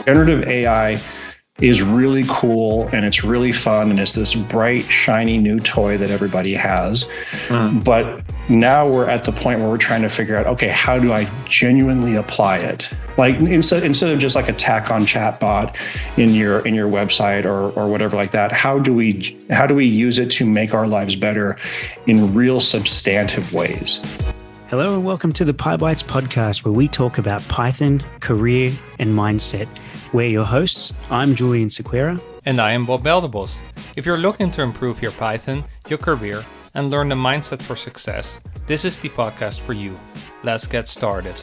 Generative AI is really cool and it's really fun and it's this bright, shiny new toy that everybody has. But now we're at the point where we're trying to figure out, okay, how do I genuinely apply it? Like instead of just like a tack-on chatbot in your website or whatever like that, how do we use it to make our lives better in real substantive ways? Hello and welcome to the Pybites podcast, where we talk about Python, career, and mindset. We're your hosts. I'm Julian Sequeira. And I am Bob Beldebos. If you're looking to improve your Python, your career, and learn the mindset for success, this is the podcast for you. Let's get started.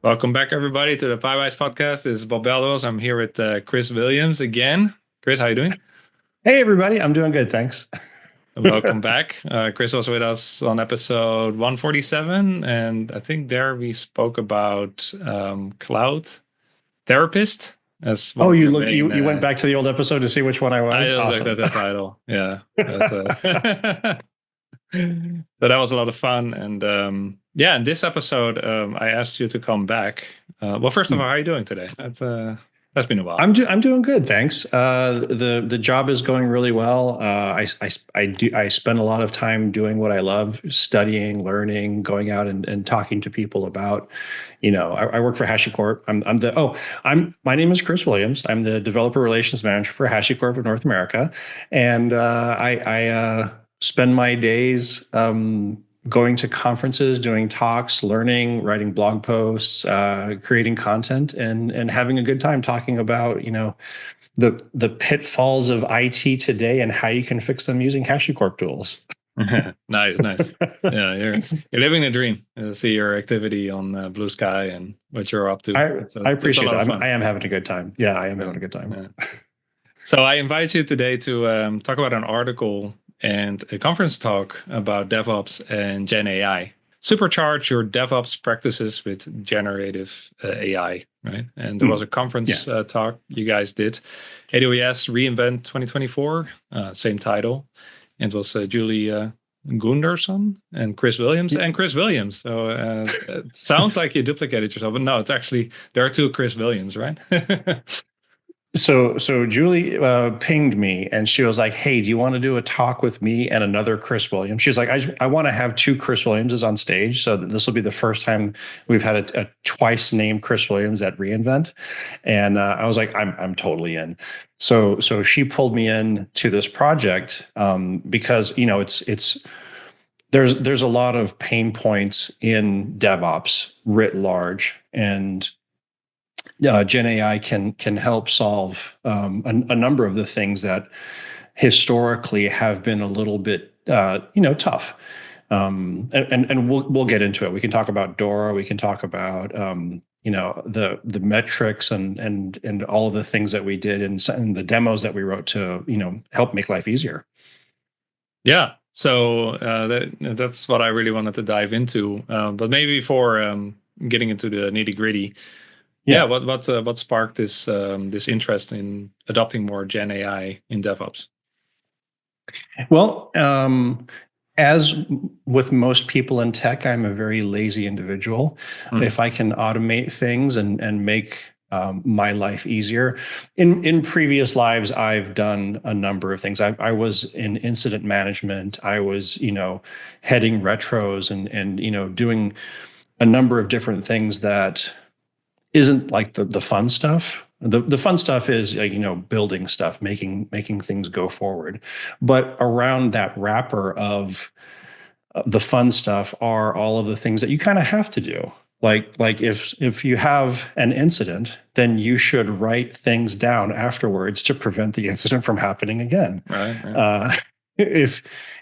Welcome back, everybody, to the Pybites podcast. This is Bob Beldebos. I'm here with Chris Williams again. Chris, how are you doing? Hey, everybody. I'm doing good. Thanks. Welcome back. Chris was with us on episode 147, and I think there we spoke about cloud therapist. As you went back to the old episode to see which one I was? I just awesome. looked at the title. Yeah. But that was a lot of fun. And in this episode, I asked you to come back. Well, first of all, how are you doing today? That's been a while. I'm doing good, thanks. The job is going really well. I spend a lot of time doing what I love: studying, learning, going out and talking to people about. I work for HashiCorp. My name is Chris Williams. I'm the developer relations manager for HashiCorp in North America, and I spend my days going to conferences, doing talks, learning, writing blog posts, creating content, and having a good time talking about, the pitfalls of IT today and how you can fix them using HashiCorp tools. Nice. Yeah, you're living the dream. I see your activity on Blue Sky and what you're up to. I appreciate it. I am having a good time. Yeah, I am having a good time. Yeah. So I invite you today to talk about an article and a conference talk about DevOps and Gen AI. Supercharge your DevOps practices with generative AI, right? And there was a conference talk you guys did. AWS reInvent 2024, same title. And it was Julie Gunderson and Chris Williams and Chris Williams. So it sounds like you duplicated yourself, but no, it's actually, there are two Chris Williams, right? So Julie pinged me and she was like, "Hey, do you want to do a talk with me and another Chris Williams?" She's like, I want to have two Chris Williamses on stage. So this will be the first time we've had a twice named Chris Williams at reInvent. And I was like, I'm totally in. So she pulled me in to this project because, there's a lot of pain points in DevOps writ large, and Gen AI can help solve a number of the things that historically have been a little bit tough. And we'll get into it. We can talk about Dora. We can talk about the metrics and all of the things that we did and the demos that we wrote to help make life easier. Yeah. So that's what I really wanted to dive into. But maybe before getting into the nitty gritty. Yeah, what sparked this interest in adopting more Gen AI in DevOps? Well, as with most people in tech, I'm a very lazy individual. If I can automate things and make my life easier. In previous lives, I've done a number of things. I was in incident management. I was heading retros and doing a number of different things that isn't like the fun stuff. The fun stuff is building stuff, making things go forward. But around that wrapper of the fun stuff are all of the things that you kind of have to do. Like if you have an incident, then you should write things down afterwards to prevent the incident from happening again. Right.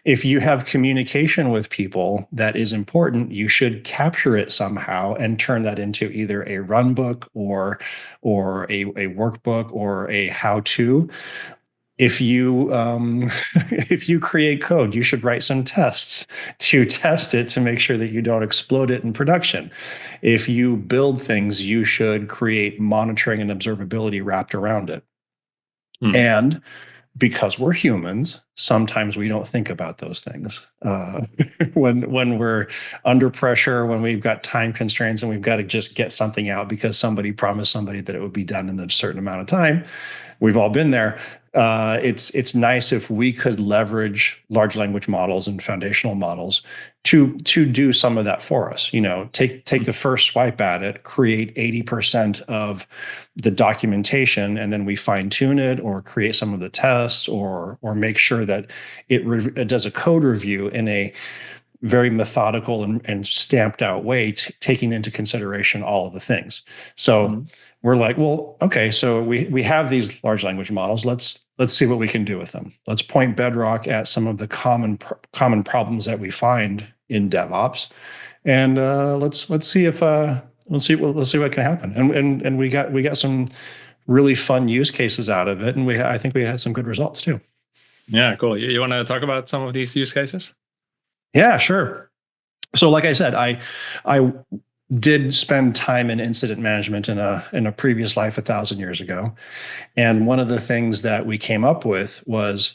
If you have communication with people that is important, you should capture it somehow and turn that into either a run book or a workbook or a how-to. If you create code, you should write some tests to test it to make sure that you don't explode it in production. If you build things, you should create monitoring and observability wrapped around it. And because we're humans, sometimes we don't think about those things. When we're under pressure, when we've got time constraints and we've got to just get something out because somebody promised somebody that it would be done in a certain amount of time. We've all been there. It's nice if we could leverage large language models and foundational models to do some of that for us. Take the first swipe at it, create 80% of the documentation, and then we fine tune it or create some of the tests or make sure that it does a code review in a very methodical and stamped out way, taking into consideration all of the things. So we're like, well, okay, so we have these large language models. Let's see what we can do with them. Let's point bedrock at some of the common problems that we find in DevOps, and let's see what can happen. And we got some really fun use cases out of it, and I think we had some good results too. Yeah, cool. You want to talk about some of these use cases? Yeah, sure. So like I said, I did spend time in incident management in a previous life 1,000 years ago. And one of the things that we came up with was,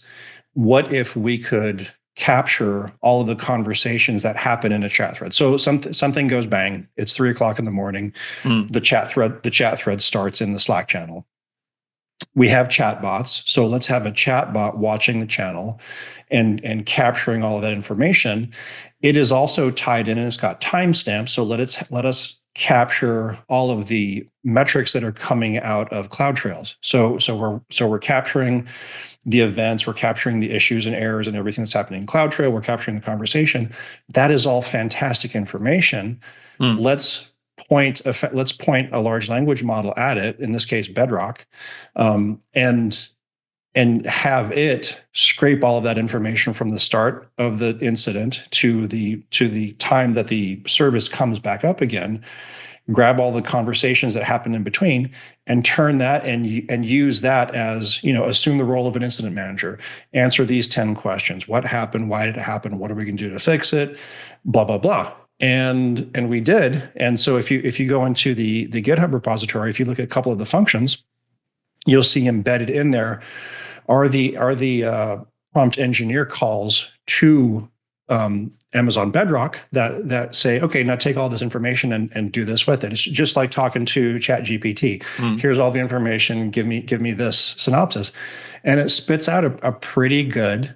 what if we could capture all of the conversations that happen in a chat thread? So something goes bang, it's 3:00 in the morning, the chat thread starts in the Slack channel. We have chatbots, so let's have a chatbot watching the channel and capturing all of that information. It is also tied in and it's got timestamps. So let us capture all of the metrics that are coming out of CloudTrails. So we're capturing the events, we're capturing the issues and errors and everything that's happening in CloudTrail. We're capturing the conversation. That is all fantastic information. Let's point a large language model at it, in this case Bedrock, and have it scrape all of that information from the start of the incident to the time that the service comes back up again, grab all the conversations that happen in between, and turn that and use that as, assume the role of an incident manager. Answer these 10 questions. What happened? Why did it happen? What are we going to do to fix it? Blah, blah, blah. And we did. And so if you go into the GitHub repository, if you look at a couple of the functions, you'll see embedded in there are the prompt engineer calls to Amazon Bedrock that say, okay, now take all this information and do this with it. It's just like talking to ChatGPT. Here's all the information. Give me this synopsis, and it spits out a pretty good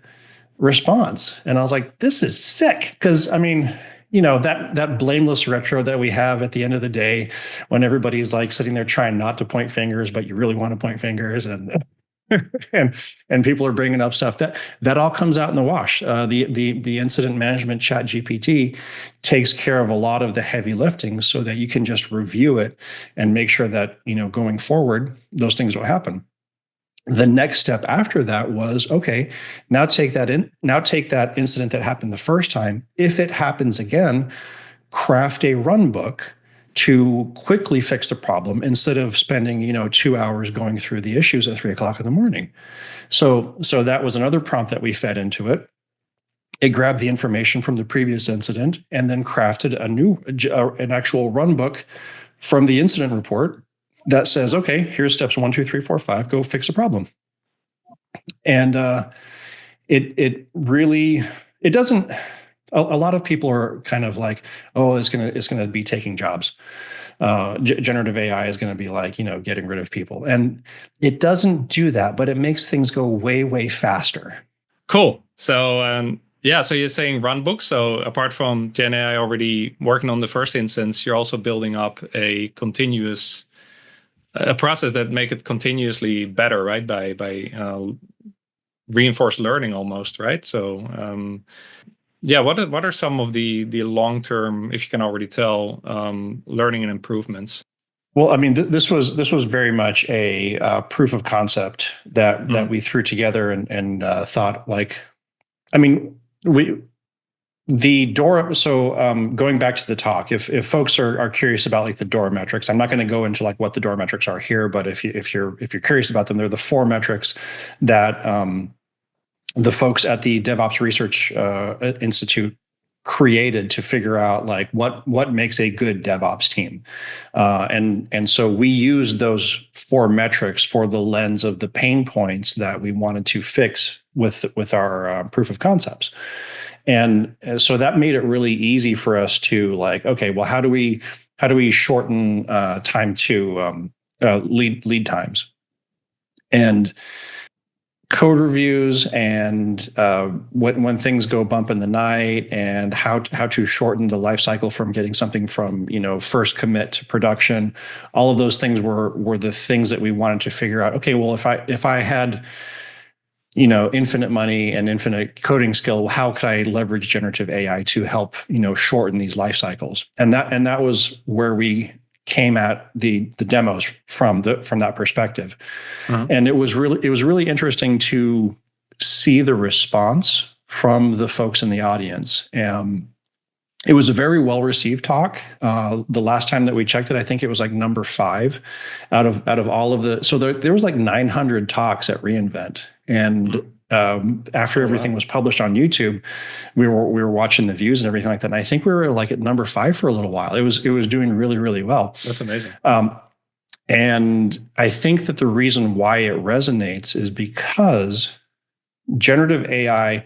response. And I was like, this is sick, because that blameless retro that we have at the end of the day, when everybody's like sitting there trying not to point fingers, but you really want to point fingers, and and people are bringing up stuff that all comes out in the wash. The incident management chat GPT takes care of a lot of the heavy lifting, so that you can just review it and make sure that going forward those things will happen. The next step after that was, okay, now take that incident that happened the first time. If it happens again, craft a run book to quickly fix the problem instead of spending 2 hours going through the issues at 3:00 in the morning. So that was another prompt that we fed into it. It grabbed the information from the previous incident and then crafted an actual run book from the incident report that says, okay, here's steps 1, 2, 3, 4, 5. Go fix the problem. And it doesn't. A lot of people are kind of like, oh, it's gonna be taking jobs. Generative AI is going to be like, getting rid of people, and it doesn't do that, but it makes things go way, way faster. Cool. So so you're saying run books. So apart from Gen AI already working on the first instance, you're also building up a continuous process that make it continuously better, right? By reinforced learning almost, right? So what are some of the long-term, if you can already tell, learning and improvements? Well, I mean, this was very much a proof of concept that we threw together and thought, like, I mean, the DORA. So going back to the talk, if folks are curious about like the DORA metrics, I'm not going to go into like what the DORA metrics are here, but if you're curious about them, they're the 4 metrics that the folks at the DevOps Research Institute created to figure out like what makes a good DevOps team. And so we used those 4 metrics for the lens of the pain points that we wanted to fix with our proof of concepts. And so that made it really easy for us to like, okay, well, how do we shorten time to lead times and code reviews, and when things go bump in the night, and how to shorten the life cycle from getting something from first commit to production. All of those things were the things that we wanted to figure out. Okay, well, if I had infinite money and infinite coding skill, how could I leverage generative AI to help shorten these life cycles? And that was where we came at the demos from that perspective. And it was really interesting to see the response from the folks in the audience. It was a very well received talk. The last time that we checked it, I think it was like number 5 out of all of the. So there was like 900 talks at reInvent, and after everything was published on YouTube, we were watching the views and everything like that. And I think we were like at number 5 for a little while. It was doing really, really well. That's amazing. And I think that the reason why it resonates is because generative AI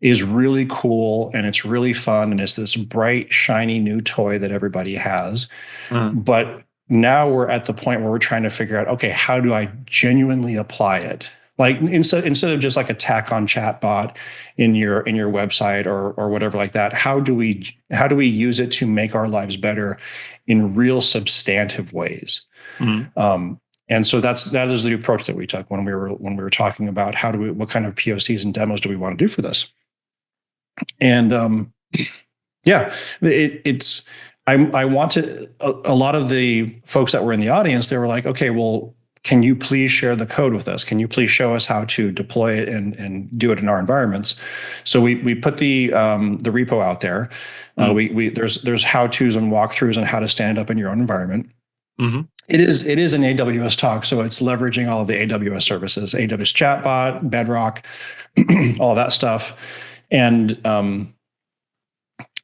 is really cool and it's really fun and it's this bright, shiny new toy that everybody has. But now we're at the point where we're trying to figure out, okay, how do I genuinely apply it? Like instead of just like a tack-on chatbot in your website or whatever like that, how do we use it to make our lives better in real substantive ways? And so that is the approach that we took when we were talking about what kind of POCs and demos do we want to do for this? And I wanted a lot of the folks that were in the audience, they were like, okay, well, can you please share the code with us? Can you please show us how to deploy it and do it in our environments? So we put the repo out there. There's how-tos and walkthroughs on how to stand it up in your own environment. It is an AWS talk, so it's leveraging all of the AWS services, AWS Chatbot, Bedrock, all that stuff. And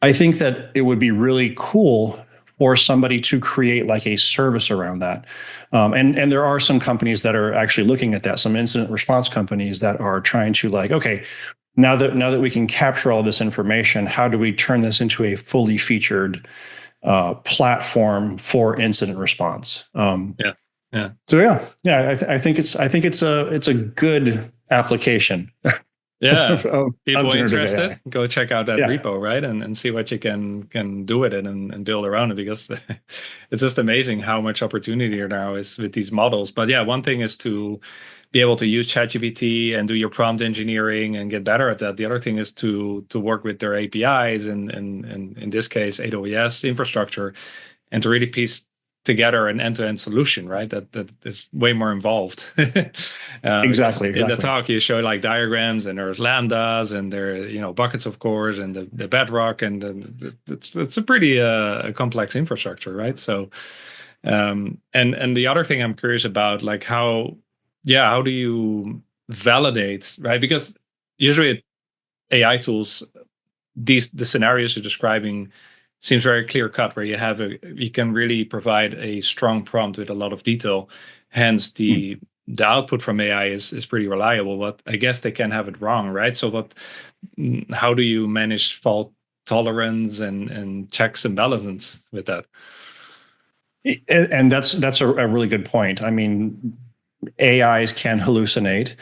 I think that it would be really cool for somebody to create like a service around that. And there are some companies that are actually looking at that, some incident response companies that are trying to like, okay, now that we can capture all this information, how do we turn this into a fully featured platform for incident response? So I think it's a good application. People interested, go check out that repo, right? And see what you can do with it and build around it, because it's just amazing how much opportunity there now is with these models. But yeah, one thing is to be able to use ChatGPT and do your prompt engineering and get better at that. The other thing is to work with their APIs and in this case, AWS infrastructure, and to really piece together an end-to-end solution, right? That is way more involved. Exactly. In the talk, you show like diagrams, and there's lambdas, and there buckets, of course, and the bedrock, and it's a pretty complex infrastructure, right? So, and the other thing I'm curious about, like how do you validate, right? Because usually AI tools, the scenarios you're describing seems very clear cut, where you can really provide a strong prompt with a lot of detail. Hence, the output from AI is pretty reliable. But I guess they can have it wrong, right? So how do you manage fault tolerance and checks and balances with that? And that's a really good point. I mean, AIs can hallucinate.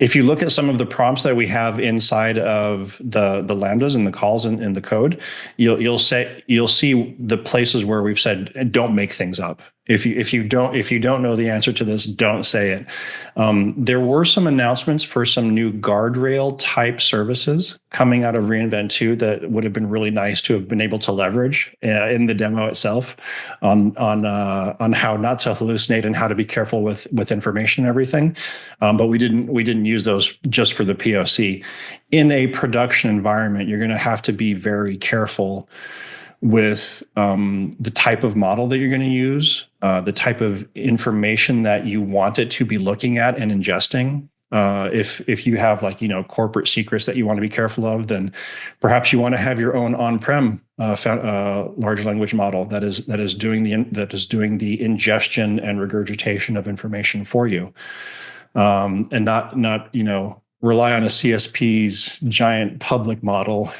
If you look at some of the prompts that we have inside of the lambdas and the calls in the code, you'll see the places where we've said, don't make things up. If you don't know the answer to this, don't say it. There were some announcements for some new guardrail type services coming out of reInvent 2 that would have been really nice to have been able to leverage in the demo itself on how not to hallucinate and how to be careful with information and everything. But we didn't use those just for the POC. In a production environment, you're going to have to be very careful with the type of model that you're going to use, the type of information that you want it to be looking at and ingesting. If you have like, corporate secrets that you want to be careful of, then perhaps you want to have your own on-prem large language model that is doing the ingestion and regurgitation of information for you, and not rely on a CSP's giant public model,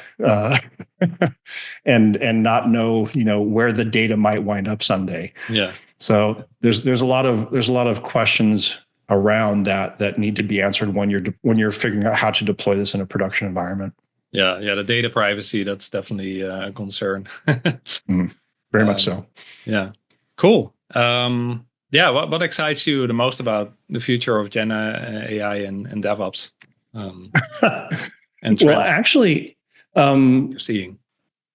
and not know where the data might wind up someday. Yeah. So there's a lot of questions around that need to be answered when you're figuring out how to deploy this in a production environment. Yeah, the data privacy, that's definitely a concern. Very much so. Yeah, cool. What excites you the most about the future of Gen AI and DevOps? Well, actually, you're seeing.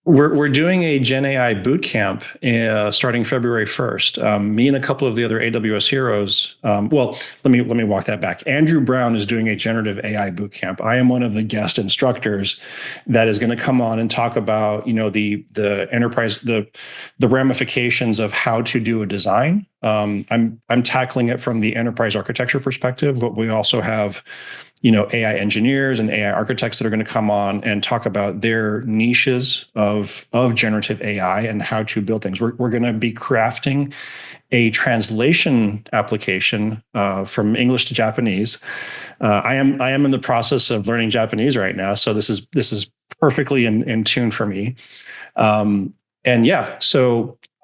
We're doing a Gen AI boot camp starting February 1st. Me and a couple of the other AWS heroes. Well, let me walk that back. Andrew Brown is doing a generative AI boot camp. I am one of the guest instructors that is going to come on and talk about the enterprise, the ramifications of how to do a design. I'm tackling it from the enterprise architecture perspective, but we also have AI engineers and AI architects that are going to come on and talk about their niches of generative AI and how to build things. We're going to be crafting a translation application from English to Japanese. I am in the process of learning Japanese right now, so this is perfectly in tune for me. So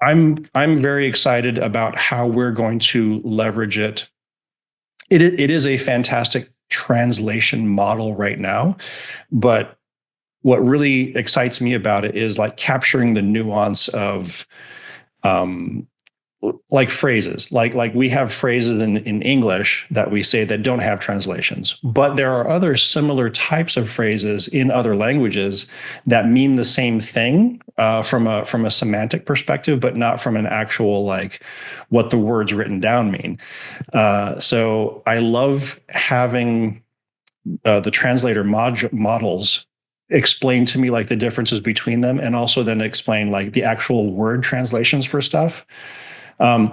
I'm very excited about how we're going to leverage it. It is a fantastic translation model right now, but what really excites me about it is like capturing the nuance of like phrases, like we have phrases in English that we say that don't have translations, but there are other similar types of phrases in other languages that mean the same thing from a semantic perspective, but not from an actual like what the words written down mean. So I love having the translator models explain to me like the differences between them, and also then explain like the actual word translations for stuff. I'm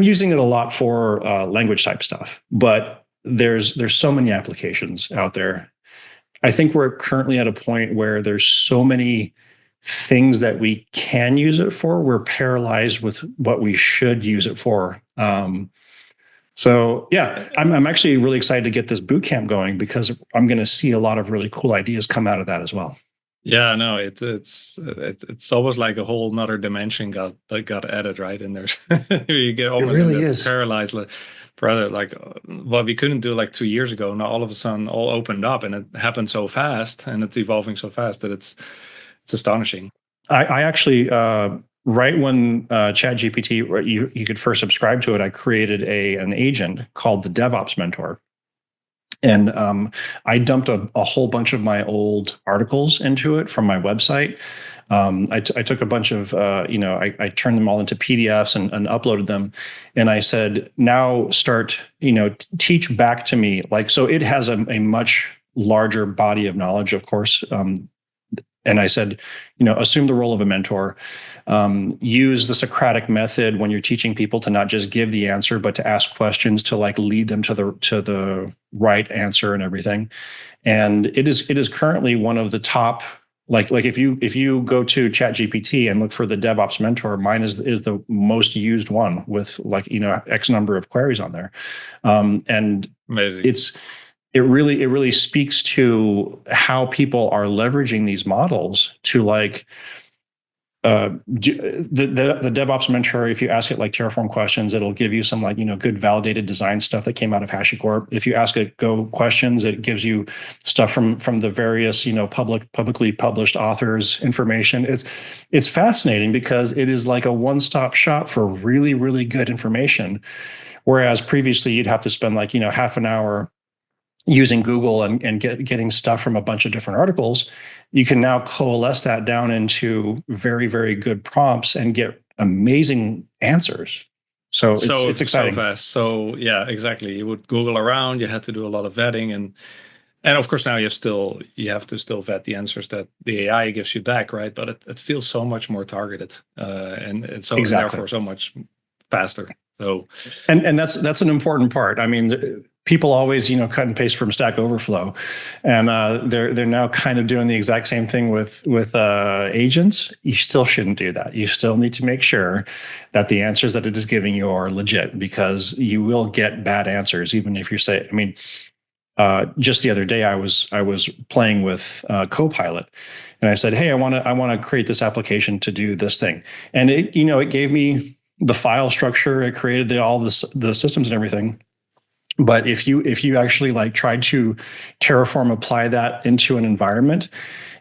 using it a lot for language type stuff, but there's so many applications out there. I think we're currently at a point where there's so many things that we can use it for. We're paralyzed with what we should use it for. I'm actually really excited to get this boot camp going because I'm going to see a lot of really cool ideas come out of that as well. Yeah, no, it's almost like a whole nother dimension got added, right? And there's you get almost paralyzed, like brother, like what we couldn't do like 2 years ago. Now all of a sudden all opened up, and it happened so fast, and it's evolving so fast that it's astonishing. I actually right when ChatGPT, you could first subscribe to it, I created an agent called the DevOps Mentor. And I dumped a whole bunch of my old articles into it from my website. I took a bunch of, I turned them all into PDFs and uploaded them. And I said, now start, teach back to me. Like, so it has a much larger body of knowledge, of course. And I said, assume the role of a mentor. Use the Socratic method when you're teaching people to not just give the answer, but to ask questions to like lead them to the right answer and everything. And it is currently one of the top. Like if you go to ChatGPT and look for the DevOps Mentor, mine is the most used one with like X number of queries on there. And amazing. It really speaks to how people are leveraging these models to like the DevOps Mentor. If you ask it like Terraform questions, it'll give you some like good validated design stuff that came out of HashiCorp. If you ask it Go questions, it gives you stuff from the various publicly published authors information. It's fascinating because it is like a one-stop shop for really, really good information, whereas previously you'd have to spend like half an hour using Google and getting stuff from a bunch of different articles. You can now coalesce that down into very, very good prompts and get amazing ansers. So it's exciting. So fast. So yeah, exactly. You would Google around, you had to do a lot of vetting, and of course now you have to still vet the answers that the AI gives you back, right? But it feels so much more targeted, and therefore so much faster. So and that's an important part. I mean, people always, cut and paste from Stack Overflow, and they're now kind of doing the exact same thing with agents. You still shouldn't do that. You still need to make sure that the answers that it is giving you are legit, because you will get bad answers, even if you say. I mean, just the other day, I was playing with Copilot, and I said, "Hey, I want to create this application to do this thing," and it gave me the file structure. It created all the systems and everything. But if you actually like tried to Terraform apply that into an environment,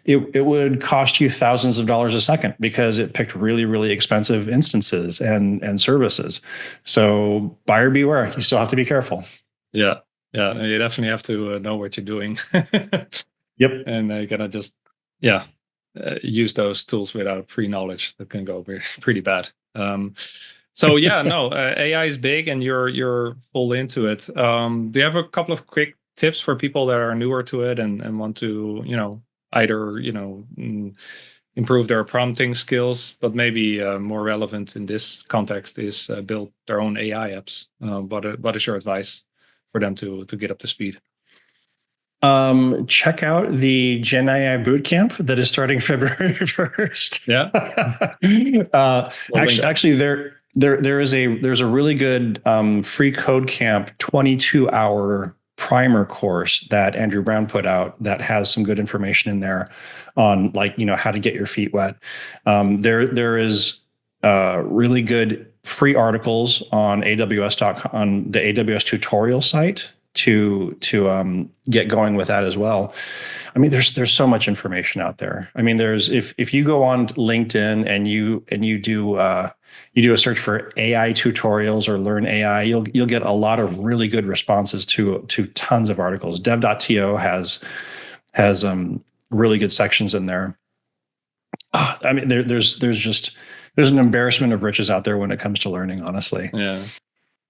it would cost you thousands of dollars a second, because it picked really, really expensive instances and services. So buyer beware. You still have to be careful. Yeah. Yeah. You definitely have to know what you're doing. Yep. And you gotta just, use those tools without pre-knowledge. That can go pretty bad. So yeah, no, AI is big, and you're full into it. Do you have a couple of quick tips for people that are newer to it and want to, either improve their prompting skills, but maybe more relevant in this context is build their own AI apps? What is your advice for them to get up to speed? Check out the Gen AI bootcamp that is starting February 1st. Yeah. Actually, there's a really good free code camp 22-hour primer course that Andrew Brown put out that has some good information in there on, like, how to get your feet wet. There is really good free articles on AWS.com, on the AWS tutorial site, to get going with that as well. I mean, there's so much information out there. I mean, if you go on LinkedIn and you do a search for AI tutorials or learn AI, you'll get a lot of really good responses to tons of articles. Dev.to has really good sections in there. I mean, there's an embarrassment of riches out there when it comes to learning, honestly. Yeah.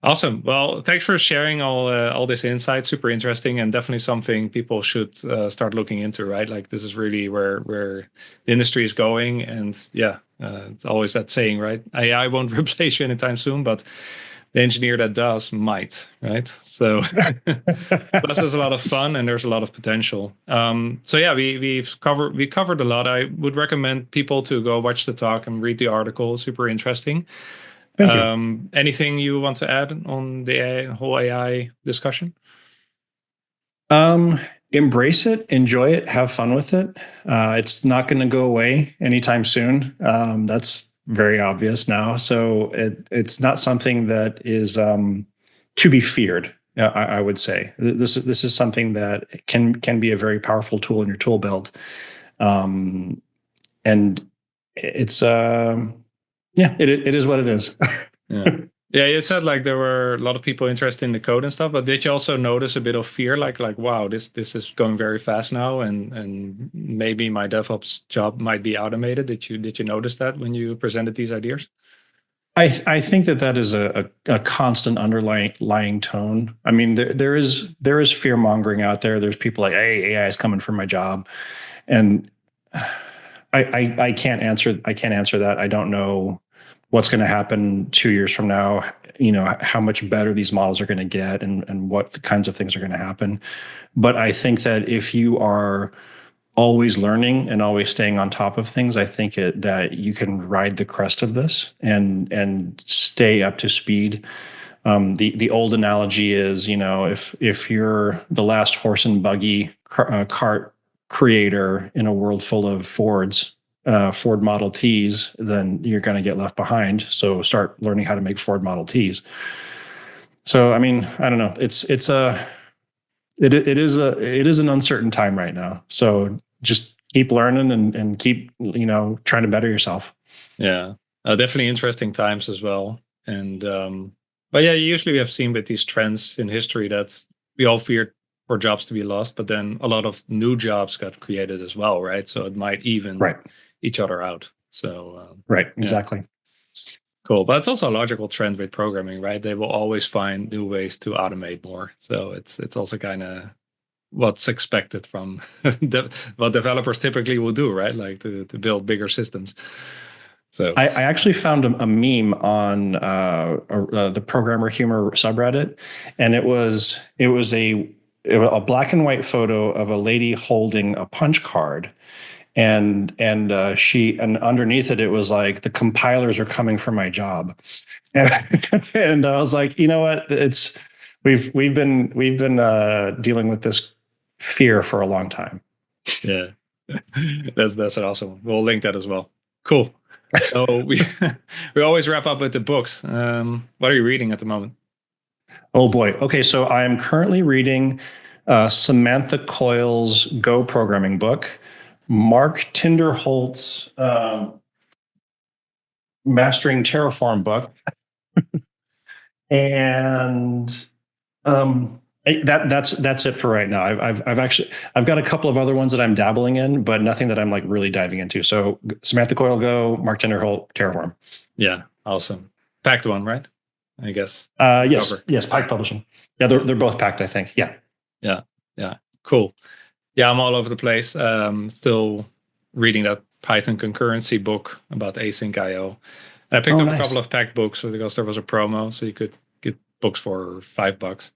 Awesome. Well, thanks for sharing all this insight. Super interesting, and definitely something people should start looking into, right? Like, this is really where the industry is going. And it's always that saying, right? AI won't replace you anytime soon, but the engineer that does might, right? So plus there's a lot of fun and there's a lot of potential. So yeah, we covered a lot. I would recommend people to go watch the talk and read the article. Super interesting. Thank you. Anything you want to add on the whole AI discussion? Embrace it, enjoy it, have fun with it. It's not going to go away anytime soon. That's very obvious now. So it's not something that is to be feared. I would say this is something that can be a very powerful tool in your tool belt, and it's it is what it is. Yeah, you said like there were a lot of people interested in the code and stuff, but did you also notice a bit of fear, like wow, this is going very fast now, and maybe my DevOps job might be automated? Did you notice that when you presented these ideas? I think that is a constant underlying tone. I mean, there is fear mongering out there. There's people like, hey, AI is coming for my job, and I can't answer that. I don't know what's going to happen 2 years from now, how much better these models are going to get, and what kinds of things are going to happen. But I think that if you are always learning and always staying on top of things, I think that you can ride the crest of this and stay up to speed. The old analogy is, if you're the last horse and buggy cart creator in a world full of Fords, Ford Model Ts, then you're going to get left behind. So start learning how to make Ford Model Ts. So, I mean, I don't know. It is an uncertain time right now. So just keep learning and keep, trying to better yourself. Yeah, definitely interesting times as well. And, but yeah, usually we have seen with these trends in history that we all feared for jobs to be lost, but then a lot of new jobs got created as well, right? So it might even each other out. So exactly. Cool. But it's also a logical trend with programming, right? They will always find new ways to automate more. So it's also kind of what's expected from what developers typically will do, right? Like to build bigger systems. So I actually found a meme on the Programmer Humor subreddit, and it was a black and white photo of a lady holding a punch card, and underneath it was like, the compilers are coming for my job, and I was like, you know what, we've been dealing with this fear for a long time. Yeah, that's awesome. We'll link that as well. Cool. So we always wrap up with the books. What are you reading at the moment? Oh boy. Okay, so I am currently reading Samantha Coyle's Go programming book, Mark Tinderholt's Mastering Terraform book, and that's it for right now. I've got a couple of other ones that I'm dabbling in, but nothing that I'm like really diving into. So Samantha Coyle Go, Mark Tinderholt Terraform. Yeah, awesome. Packed one, right? I guess. Yes, Pike Publishing. Yeah, they're both packed, I think. Yeah. Cool. Yeah, I'm all over the place. Still reading that Python concurrency book about async IO. And I picked up a couple of packed books because there was a promo, so you could get books for $5.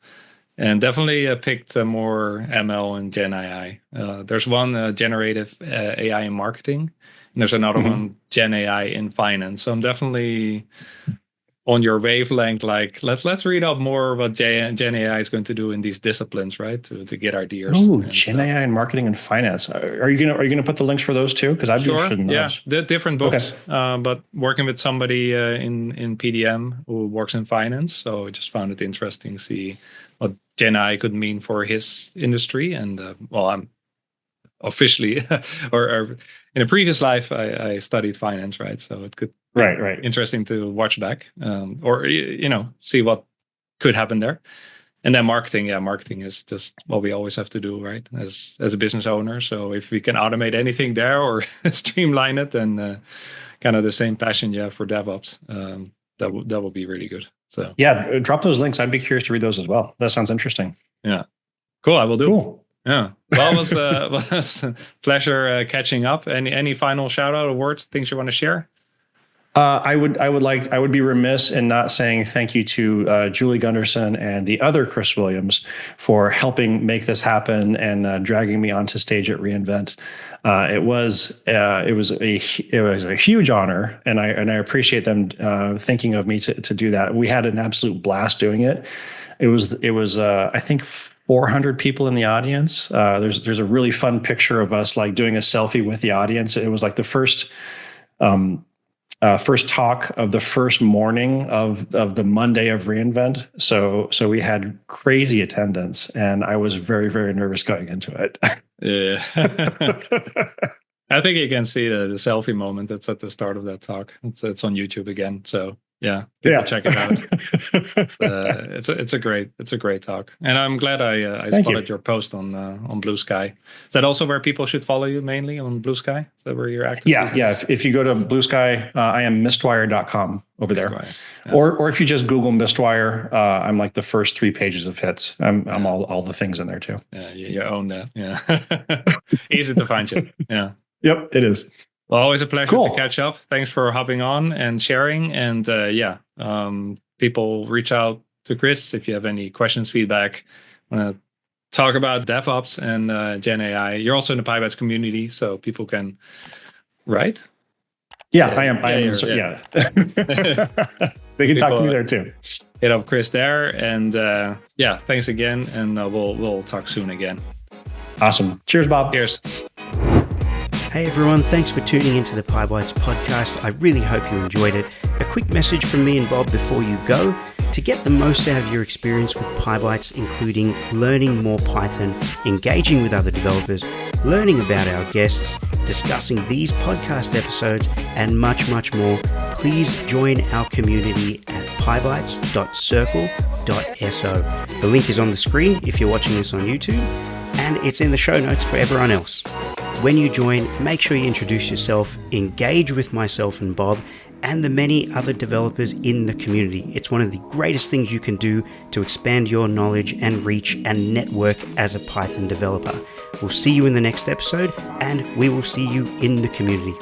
And definitely picked more ML and Gen AI. There's one Generative AI in marketing, and there's another one, Gen AI in finance. So I'm definitely on your wavelength. Like, let's read up more what Gen AI is going to do in these disciplines, right? To get ideas. Oh, Gen AI in marketing and finance. Are you gonna put the links for those too? Because I'd be interested in those. Yeah, different books. Okay. But working with somebody in PDM who works in finance, so I just found it interesting to see what Gen AI could mean for his industry. And I'm officially, or in a previous life, I studied finance, right? So it could be interesting to watch back, or see what could happen there. And then marketing is just what we always have to do, right? As a business owner. So if we can automate anything there or streamline it, then kind of the same passion you have for DevOps, that will be really good. So yeah, drop those links. I'd be curious to read those as well. That sounds interesting. Yeah, cool. I will do. Cool. Yeah. Well, it was a pleasure catching up. Any final shout out or words, things you want to share? I would be remiss in not saying thank you to Julie Gunderson and the other Chris Williams for helping make this happen and dragging me onto stage at reInvent. It was a huge honor, and I appreciate them thinking of me to do that. We had an absolute blast doing it. It was I think 400 people in the audience. There's a really fun picture of us like doing a selfie with the audience. It was like the first talk of the first morning of the Monday of reInvent. So we had crazy attendance, and I was very, very nervous going into it. Yeah. I think you can see the selfie moment that's at the start of that talk. It's on YouTube again. So yeah, check it out. It's a great talk, and I'm glad I spotted your post on Blue Sky. Is that also where people should follow you mainly, on Blue Sky? Is that where you're active? Yeah. If you go to Blue Sky, I am mistwire.com over there, or if you just Google Mistwire, I'm like the first 3 pages of hits. I'm all the things in there too. Yeah, you own that. Yeah, easy to find you. Yeah. Yep, it is. Well, always a pleasure to catch up. Thanks for hopping on and sharing. And people reach out to Chris if you have any questions, feedback, want to talk about DevOps and Gen AI. You're also in the Pybites community, so people can, right? Yeah, I am. Yeah. They can talk to me there too. Hit up Chris there. And thanks again. And we'll talk soon again. Awesome. Cheers, Bob. Cheers. Hey everyone, thanks for tuning into the Pybites podcast. I really hope you enjoyed it. A quick message from me and Bob before you go. To get the most out of your experience with Pybites, including learning more Python, engaging with other developers, learning about our guests, discussing these podcast episodes, and much, much more, please join our community at pybites.circle.so. The link is on the screen if you're watching this on YouTube, and it's in the show notes for everyone else. When you join, make sure you introduce yourself, engage with myself and Bob, and the many other developers in the community. It's one of the greatest things you can do to expand your knowledge and reach and network as a Python developer. We'll see you in the next episode, and we will see you in the community.